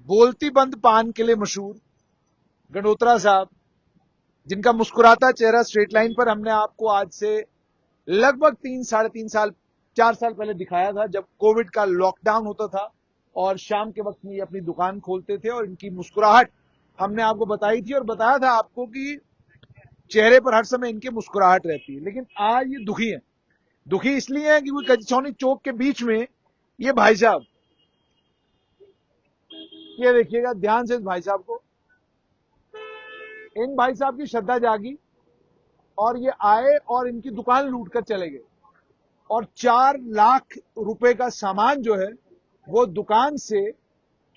बोलती बंद पान के लिए मशहूर गंडोत्रा साहब, जिनका मुस्कुराता चेहरा स्ट्रेट लाइन पर हमने आपको आज से लगभग 3 साढ़े 3 साल 4 साल पहले दिखाया था, जब कोविड का लॉकडाउन होता था और शाम के वक्त में ये अपनी दुकान खोलते थे और इनकी मुस्कुराहट हमने आपको बताई थी और बताया था आपको कि चेहरे पर हर समय इनकी मुस्कुराहट रहती है। लेकिन आज ये दुखी है। दुखी इसलिए है कि वो कचौनी चौक के बीच में ये भाई साहब, ये देखिएगा ध्यान से इस भाई साहब को, इन भाई साहब की श्रद्धा जागी और ये आए और इनकी दुकान लूट कर चले गए और 4 लाख रुपए का सामान जो है वो दुकान से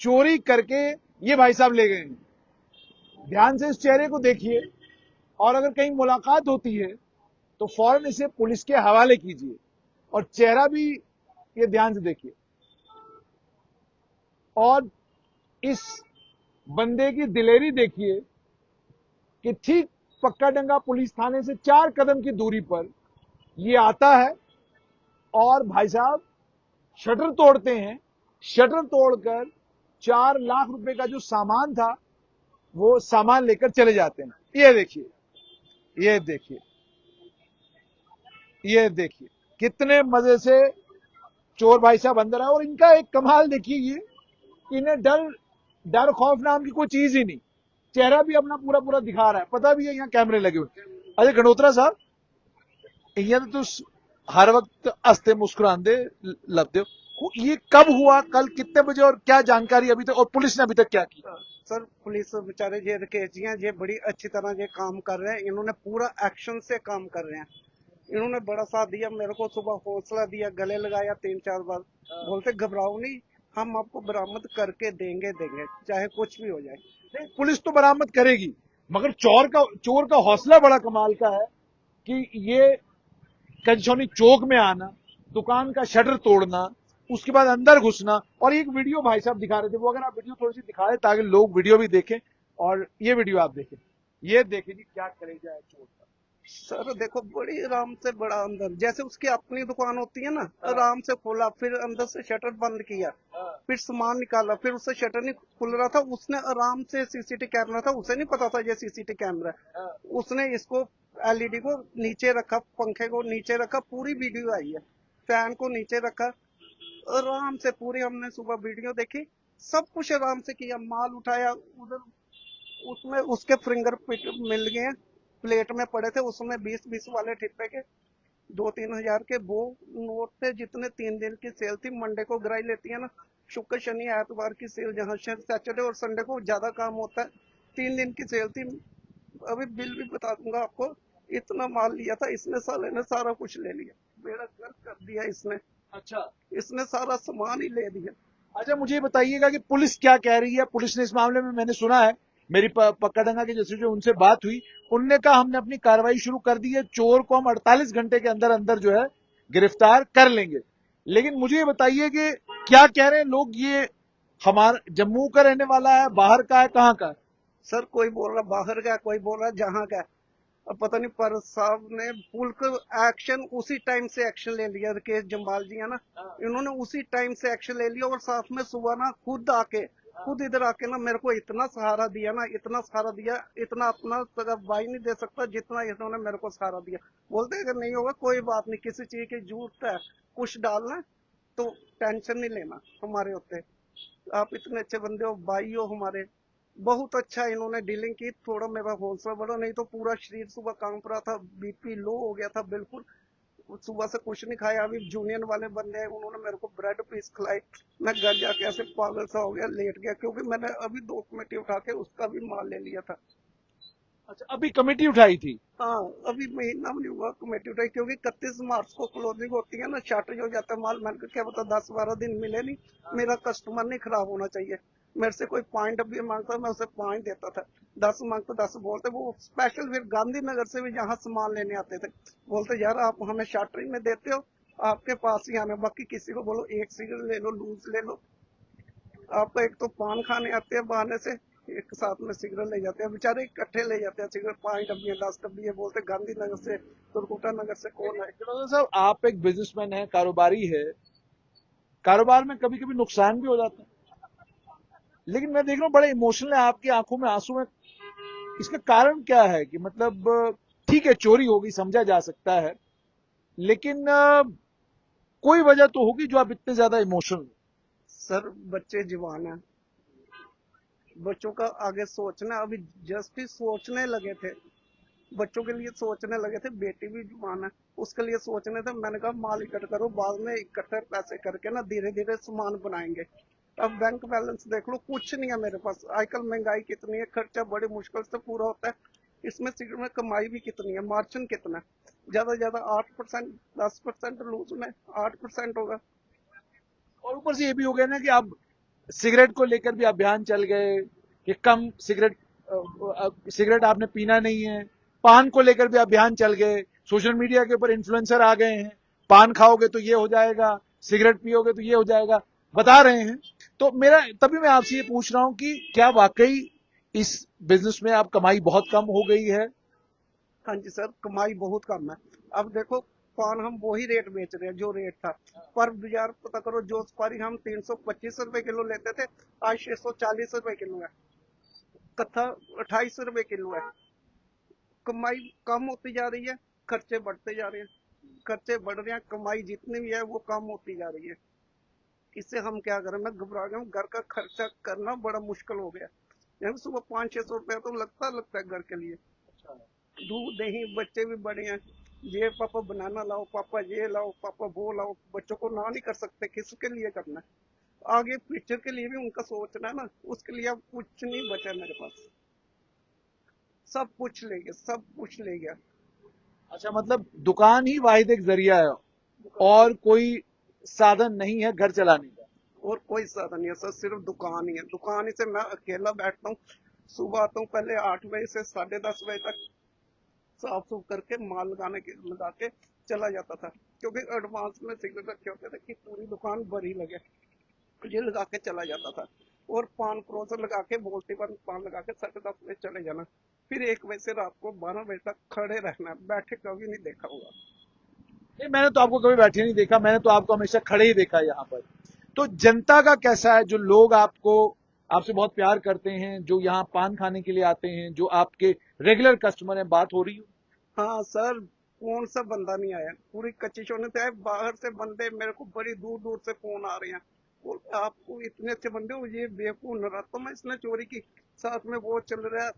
चोरी करके ये भाई साहब ले गए। ध्यान से इस चेहरे को देखिए और अगर कहीं मुलाकात होती है तो फौरन इसे पुलिस के हवाले कीजिए और चेहरा भी ये ध्यान से देखिए और इस बंदे की दिलेरी देखिए कि ठीक पक्काडंगा पुलिस थाने से 4 कदम की दूरी पर ये आता है और भाई साहब शटर तोड़ते हैं। शटर तोड़कर 4 लाख रुपए का जो सामान था वो सामान लेकर चले जाते हैं। ये देखिए, ये देखिए, ये देखिए कितने मजे से चोर भाई साहब अंदर आए और इनका एक कमाल देखिए ये, इन्हें डर डर खौफ नाम की कोई चीज ही नहीं। चेहरा भी अपना पूरा पूरा दिखा रहा है, पता भी है यहाँ कैमरे लगे हुए। अजय गंडोत्रा साहब, इयां तो हर वक्त हंसते मुस्कुराते लगते हो, ये कब हुआ, कल कितने बजे और क्या जानकारी अभी तक, और पुलिस ने अभी तक क्या किया? सर पुलिस बेचारे जे रकेजियां जे बड़ी अच्छी तरह ये काम कर रहे हैं, इन्होंने पूरा एक्शन से काम कर रहे हैं। इन्होंने बड़ा साथ दिया, मेरे को सुबह हौसला दिया, गले लगाया 3-4 बार, बोलते घबराओ नहीं, हम आपको बरामद करके देंगे चाहे कुछ भी हो जाए। नहीं, पुलिस तो बरामद करेगी, मगर चोर का हौसला बड़ा कमाल का है कि ये कंचौनी चौक में आना, दुकान का शटर तोड़ना, उसके बाद अंदर घुसना। और एक वीडियो भाई साहब दिखा रहे थे, वो अगर आप वीडियो थोड़ी सी दिखा रहे ताकि लोग वीडियो भी देखें, और ये वीडियो आप देखें, ये देखें जी क्या कलेजा है चोर का। सर देखो बड़ी आराम से, बड़ा अंदर जैसे उसकी अपनी दुकान होती है ना, आराम से खोला, फिर अंदर से शटर बंद किया, फिर सामान निकाला, फिर उससे शटर नहीं खुल रहा था, उसने आराम से सीसीटीवी कैमरा था, उसे नहीं पता था ये सीसीटीवी कैमरा है, उसने इसको एलईडी को नीचे रखा, पंखे को नीचे रखा, पूरी वीडियो आई है, फैन को नीचे रखा, आराम से पूरी हमने सुबह वीडियो देखी, सब कुछ आराम से किया, माल उठाया उधर, उसमें उसके फिंगर मिल गए हैं, प्लेट में पड़े थे, उसमें 20-20 वाले ठिप्पे के 2-3 हजार के वो नोट थे, जितने 3 दिन की सेल थी। मंडे को ग्राई लेती है ना, शुक्र शनि एतवार की सेल, जहाँ सैटरडे और संडे को ज्यादा काम होता है, 3 दिन की सेल थी। अभी बिल भी बता दूंगा आपको, इतना माल लिया था इसने, साले ने सारा कुछ ले लिया, बेड़ा गर्क कर दिया इसने। अच्छा, इसने सारा सामान ही ले दिया। अच्छा मुझे बताइएगा कि पुलिस क्या कह रही है? पुलिस ने इस मामले में, मैंने सुना है, मेरी पक्काडंगा के जैसे जो उनसे बात हुई, उनने कहा हमने अपनी कार्रवाई शुरू कर दी है, चोर को हम 48 घंटे के अंदर अंदर जो है गिरफ्तार कर लेंगे। लेकिन मुझे ये बताइए कि क्या कह रहे हैं लोग, ये हमारा जम्मू का रहने वाला है, बाहर का है, कहाँ का है? सर कोई बोल रहा बाहर का, कोई बोल रहा जहाँ का, अब पता नहीं, पर साहब ने पुल को एक्शन उसी टाइम से एक्शन ले लिया, केस जम्बाल जी है ना, इन्होंने उसी टाइम से एक्शन ले लिया, और साथ में सुबह ना खुद इधर आके ना मेरे को इतना सहारा दिया ना, इतना सहारा दिया, इतना अपना भाई नहीं दे सकता जितना इन्होंने मेरे को सहारा दिया। बोलते अगर नहीं होगा कोई बात नहीं, किसी चीज की जरूरत है, कुछ डालना है तो टेंशन नहीं लेना, हमारे होते आप इतने अच्छे बंदे हो, भाई हो हमारे। बहुत अच्छा इन्होंने डीलिंग की, थोड़ा मेरा हौसला बढ़ा, नहीं तो पूरा शरीर सुबह कांप रहा था, बीपी लो हो गया था बिल्कुल, सुबह से कुछ नहीं खाया। अभी जूनियर वाले बंदे हैं, उन्होंने मेरे को ब्रेड पीस खिलाई, मैं घर जाके ऐसे पागल सा हो गया, लेट गया, क्योंकि मैंने अभी 2 कमेटी उठा के उसका भी माल ले लिया था। अच्छा, अभी कमेटी उठाई थी? हाँ, अभी महीना भी नहीं हुआ कमेटी उठाई, क्योंकि 31 मार्च को क्लोजिंग होती है ना, शार्टेज हो जाता है माल। मैंने क्या पता 10-12 दिन मिले नहीं, मेरा कस्टमर नहीं खराब होना चाहिए। मेरे से कोई पॉइंट भी मांगता, मैं उसे पॉइंट देता था, 10 मांगता 10 बोलते। वो स्पेशल फिर गांधीनगर से भी यहाँ सामान लेने आते थे, बोलते यार आप हमें शार्टरिंग में देते हो, आपके पास ही आना, बाकी किसी को बोलो 1 सिगरेट ले लो, लूज ले लो। आपको एक तो पान खाने आते हैं बहाने से, एक साथ में सिगरेट ले जाते हैं, बेचारे इकट्ठे ले जाते हैं सिगरेट, 5 डब्बियां 10 डब्बियां, बोलते गांधीनगर से, तुरकुटा नगर से कौन है। साहब आप एक बिजनेसमैन है, कारोबारी है, कारोबार में कभी कभी नुकसान भी हो जाता है। लेकिन मैं देख रहा हूँ बड़े इमोशनल है, आपकी आंखों में आंसू है। इसका कारण क्या है कि मतलब ठीक है चोरी होगी समझा जा सकता है, लेकिन कोई वजह तो होगी जो आप इतने ज्यादा इमोशनल। सर बच्चे जवान हैं, बच्चों का आगे सोचना, अभी जस्ट ही सोचने लगे थे, बच्चों के लिए सोचने लगे थे, बेटी भी जवान है उसके लिए सोचने थे। मैंने कहा माल इकट्ठा करो, बाद में इकट्ठे पैसे करके ना धीरे धीरे सामान बनाएंगे। अब बैंक बैलेंस देख लो, कुछ नहीं है मेरे पास। आजकल महंगाई कितनी है, खर्चा बड़ी मुश्किल से पूरा होता है। इसमें सिगरेट में कमाई भी कितनी है, मार्जिन कितना है, ज्यादा ज्यादा 8%, 10% लूज में 8% होगा। और ऊपर से ये भी हो गया ना कि अब सिगरेट को लेकर भी अभियान चल गए कि कम सिगरेट, सिगरेट आपने पीना नहीं है। पान को लेकर भी अभियान चल गए, सोशल मीडिया के ऊपर इन्फ्लुएंसर आ गए हैं, पान खाओगे तो ये हो जाएगा, सिगरेट पियोगे तो ये हो जाएगा, बता रहे हैं। तो मेरा तभी मैं आपसे ये पूछ रहा हूं कि क्या वाकई इस बिजनेस में अब कमाई बहुत कम हो गई है? हाँ जी सर, कमाई बहुत कम है। अब देखो, पान हम वही रेट बेच रहे हैं जो रेट था, पर बाजार पता करो, जो सुपारी हम 325 रुपए किलो लेते थे, आज 640 रुपए किलो है। कत्था 28 रुपए किलो है। कमाई कम होती जा रही है, खर्चे बढ़ते जा रहे हैं, खर्चे बढ़ रहे हैं, कमाई जितनी भी है वो कम होती जा रही है। इससे हम क्या करें, मैं घबरा गया हूँ, घर का खर्चा करना बड़ा मुश्किल हो गया। यहाँ सुबह 500-600 रुपया तो लगता है घर के लिए। दूध दही, बच्चे भी बड़े हैं, ये पापा बनाना लाओ, पापा ये लाओ, पापा वो लाओ, बच्चों को ना नहीं कर सकते, किसके लिए करना है? आगे फ्यूचर के लिए भी उनका सोचना है ना, उसके लिए अब कुछ नहीं बचा मेरे पास। सब कुछ ले गया, सब कुछ ले गया। अच्छा, मतलब दुकान ही वाहिद एक जरिया है और कोई साधन नहीं है घर चलाने का। और कोई साधन नहीं है सर, सिर्फ दुकान ही है। दुकान ही से मैं अकेला बैठता हूँ, सुबह आता हूँ, पहले 8 बजे से 10:30 बजे तक साफ सुफ करके माल लगा के चला जाता था, क्योंकि एडवांस में सिगरेट रखे होते थे कि पूरी दुकान भरी लगे, ये लगा के चला जाता था। और पान क्रोसर लगा के, बोल्टी पर पान लगा के 10:30 बजे चले जाना, फिर 1 बजे से रात को 12 बजे तक खड़े रहना, बैठे कभी नहीं देखा होगा। नहीं, मैंने तो आपको कभी बैठे नहीं देखा, मैंने तो आपको हमेशा खड़े ही देखा यहाँ पर। तो जनता का कैसा है, जो लोग आपको आपसे बहुत प्यार करते हैं, जो यहाँ पान खाने के लिए आते हैं, जो आपके रेगुलर कस्टमर हैं, बात हो रही हो? हाँ सर, कौन सा बंदा नहीं आया, पूरी कच्ची शोने से आए, बाहर से बंदे मेरे को बड़ी दूर दूर से फोन आ रहे हैं, बोलते आपको इतने अच्छे बंदे हो, ये बेवकूफ नरातों में इसने चोरी की, साथ में वो चल रहा है,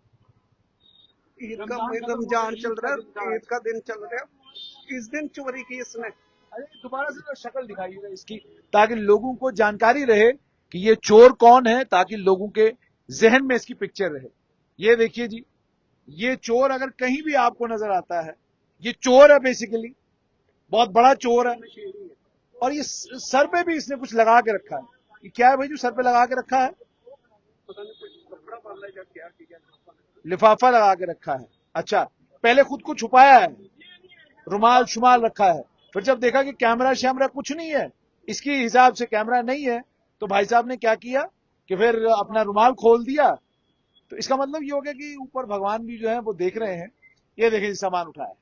ईद का रमजान खत्म हो गया, रमजान चल ईद का रहा दिन था है, ईद आज। का दिन चल रहा है, इस दिन चोरी की इसने। अरे दोबारा से तो शक्ल दिखाइएगा इसकी, ताकि लोगों को जानकारी रहे कि ये चोर कौन है, ताकि लोगों के जहन में इसकी पिक्चर रहे। ये देखिए जी, ये चोर अगर कहीं भी आपको नजर आता है, ये चोर है बेसिकली, बहुत बड़ा चोर है। और ये सर पे भी इसने कुछ लगा के रखा है। ये क्या है भाई जो सर पे लगा के रखा है? पता नहीं कुछ कपड़ा बांधा या क्या किया। लिफाफा लगा के रखा है। अच्छा, पहले खुद को छुपाया है, रुमाल शुमाल रखा है, फिर जब देखा कि कैमरा शैमरा कुछ नहीं है, इसके हिसाब से कैमरा नहीं है, तो भाई साहब ने क्या किया कि फिर अपना रुमाल खोल दिया। तो इसका मतलब ये हो गया कि ऊपर भगवान भी जो है वो देख रहे हैं। ये देखिए सामान उठाया,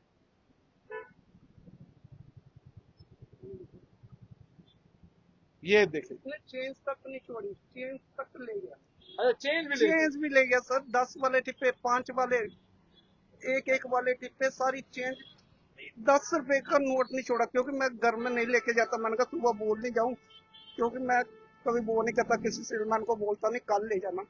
ये देखिए। इसने चेंज तक नहीं छोड़ी, चेंज तक ले गया, अच्छा, चेंज भी ले गए। चेंज भी ले गया सर, 10 वाले टिप्पे, 5 वाले, एक वाले टिप्पे सारी चेंज। 10 रुपए का नोट नहीं छोड़ा, क्योंकि मैं घर में नहीं लेके जाता, मैंने कहा सुबह बोल नहीं जाऊं, क्योंकि मैं कभी वो नहीं करता, किसी सेलमैन को बोलता नहीं कल ले जाना,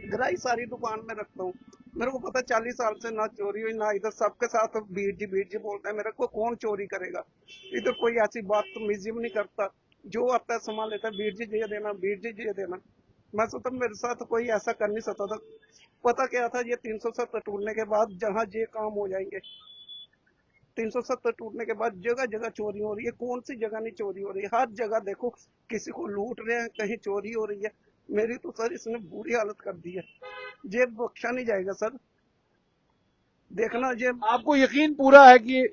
ग्राही सारी दुकान में रखता हूँ। मेरे को पता 40 साल से ना चोरी हुई ना इधर, सबके साथ बीर जी बोलते हैं, मेरे को कौन चोरी करेगा, इधर कोई ऐसी बात तो म्यूजियम नहीं करता, जो आता है सामान लेता है, बीर जी ये देना, बीर जी ये देना। मैं सोचता मेरे साथ कोई ऐसा कर नहीं सकता था। पता क्या था, ये 370 टूटने के बाद जहाँ ये काम हो जाएंगे, 370 टूटने के बाद जगह जगह चोरी हो रही है, कौन सी जगह नहीं चोरी हो रही है, हर जगह देखो, किसी को लूट रहे हैं, कहीं चोरी हो रही है। मेरी तो सर इसने बुरी हालत कर दी है, ये बख्शा नहीं जाएगा सर, देखना ये। आपको यकीन पूरा है कि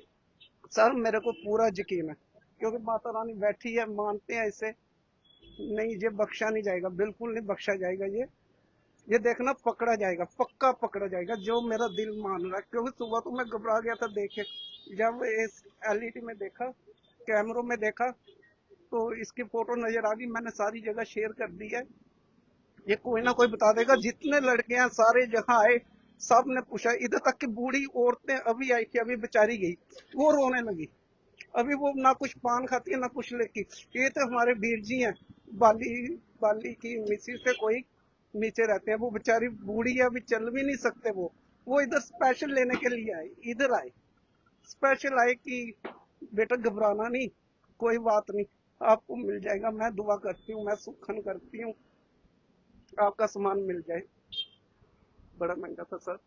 सर मेरे को पूरा यकीन है, क्योंकि माता रानी बैठी है, मानते हैं इसे, नहीं ये बख्शा नहीं जाएगा, बिल्कुल नहीं बख्शा जाएगा, ये देखना पकड़ा जाएगा, पक्का पकड़ा जाएगा, जो मेरा दिल मान रहा है, क्योंकि सुबह तो मैं घबरा गया था देखे, जब इस एलईडी में देखा, कैमरों में देखा, तो इसकी फोटो नजर आ गई, मैंने सारी जगह शेयर कर दी है, ये कोई ना कोई बता देगा। जितने लड़के हैं सारे जगह आए, सब ने पूछा, इधर तक कि बूढ़ी औरतें अभी आई थी, अभी बेचारी गई, वो रोने लगी। अभी वो ना कुछ पान खाती है ना कुछ लेती। ये तो हमारे वीर जी हैं, बाली बाली की मिसिस से कोई नीचे रहते हैं, वो बेचारी बूढ़ी है, अभी चल भी नहीं सकते। वो इधर स्पेशल लेने के लिए आए, इधर आए, स्पेशल आए कि बेटा घबराना नहीं, कोई बात नहीं, आपको मिल जाएगा। मैं दुआ करती हूँ, मैं सुखन करती हूँ, आपका सामान मिल जाए। बड़ा महंगा था सर,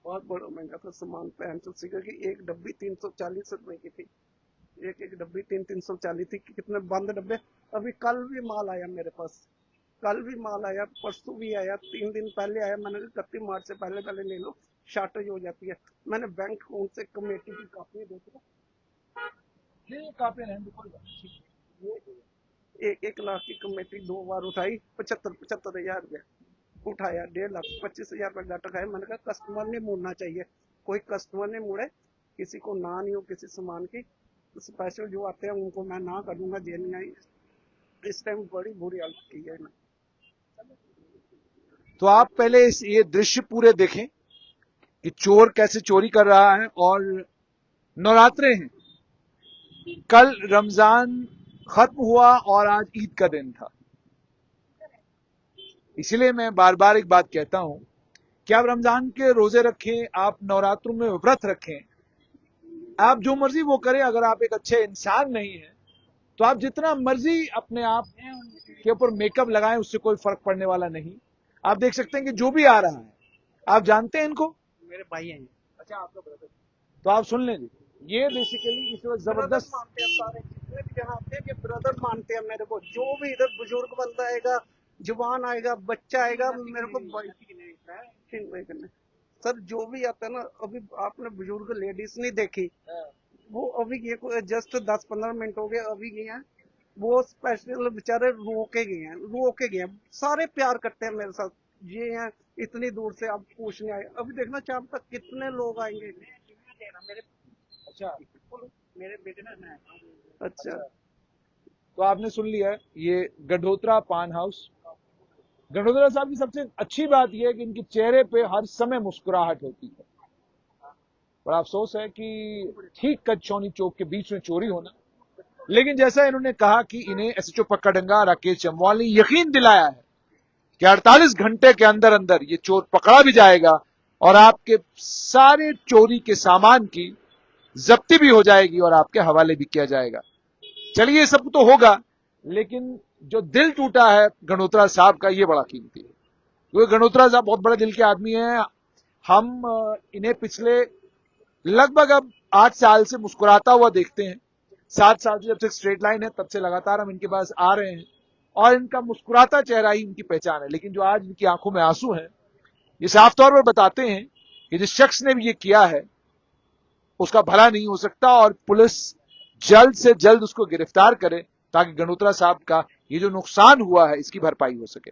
बहुत बड़ा महंगा था सामान। पेंसिल सिगर की एक डब्बी 340 रुपए की थी, एक डब्बी 340 थी। कितने बंद डब्बे। अभी कल भी माल आया मेरे पास, कल भी माल आया, परसों भी आया, 3 दिन पहले आया। मैंने कहा 31 मार्च से पहले पहले ले लो, शॉर्टेज हो जाती है। मैंने बैंक अकाउंट से कमेटी की कॉपी देखी, ये काफी है, कोई बात नहीं। 1 लाख की कमेटी 2 बार उठाई, 75,000 रुपया उठाया, 1.5 लाख 25,000 रुपया घाटा खाया। मैंने कहा कस्टमर नहीं मुड़ना चाहिए, कोई कस्टमर नहीं मुड़े, किसी को ना नहीं हो किसी सामान की। स्पेशल जो आते हैं उनको मैं ना कर दूंगा, जेल नहीं आई। इस टाइम बड़ी बुरी हालत की है ना। तो आप पहले ये दृश्य पूरे देखें कि चोर कैसे चोरी कर रहा है। और नवरात्रे हैं, कल रमजान खत्म हुआ और आज ईद का दिन था। इसलिए मैं बार बार एक बात कहता हूं कि आप रमजान के रोजे रखें, आप नवरात्रों में व्रत रखें, आप जो मर्जी वो करें। अगर आप एक अच्छे इंसान नहीं हैं तो आप जितना मर्जी अपने आप के ऊपर मेकअप लगाएं, उससे कोई फर्क पड़ने वाला नहीं। आप देख सकते हैं कि जो भी आ रहा है, आप जानते हैं इनको, मेरे भाई हैं। अच्छा आपका ब्रदर, तो आप सुन लेंगे। ये बेसिकली इस वक्त जबरदस्त मानते हैं सारे, जितने भी यहाँ आते हैं कि ब्रदर मानते हैं मेरे को। जो भी इधर बुजुर्ग बंदा आएगा, जवान आएगा, बच्चा आएगा, मेरे को सर जो भी आता है ना। अभी आपने बुजुर्ग लेडीज नहीं देखी, वो अभी ये जस्ट 10-15 मिनट हो गए, अभी गए हैं। वो स्पेशल बेचारे रो के गए हैं। सारे प्यार करते हैं मेरे साथ, ये हैं इतनी दूर से आप पूछने आए। अभी देखना शाम तक कितने लोग आएंगे। अच्छा, मेरे बेटे ना। अच्छा, तो आपने सुन लिया है, ये गढ़ोत्रा पान हाउस। गढ़ोत्रा साहब की सबसे अच्छी बात यह है कि इनके चेहरे पे हर समय मुस्कुराहट होती है। बड़ा अफसोस है कि ठीक कचौनी चौक के बीच में चोरी होना। लेकिन जैसा इन्होंने कहा कि इन्हें एसएचओ पक्काडंगा राकेश जम्वाल ने यकीन दिलाया है कि 48 घंटे के अंदर अंदर ये चोर पकड़ा भी जाएगा और आपके सारे चोरी के सामान की जब्ती भी हो जाएगी और आपके हवाले भी किया जाएगा। चलिए ये सब तो होगा, लेकिन जो दिल टूटा है गणोत्रा साहब का, ये बड़ा कीमती है। क्योंकि गणोत्रा साहब बहुत बड़े दिल के आदमी हैं। हम इन्हें पिछले लगभग अब 8 साल से मुस्कुराता हुआ देखते हैं। 7 साल से जब से स्ट्रेट लाइन है तब से लगातार हम इनके पास आ रहे हैं और इनका मुस्कुराता चेहरा ही इनकी पहचान है। लेकिन जो आज इनकी आंखों में आंसू हैं, ये साफ तौर पर बताते हैं कि जिस शख्स ने भी ये किया है उसका भला नहीं हो सकता और पुलिस जल्द से जल्द उसको गिरफ्तार करे ताकि गणोत्रा साहब का ये जो नुकसान हुआ है इसकी भरपाई हो सके।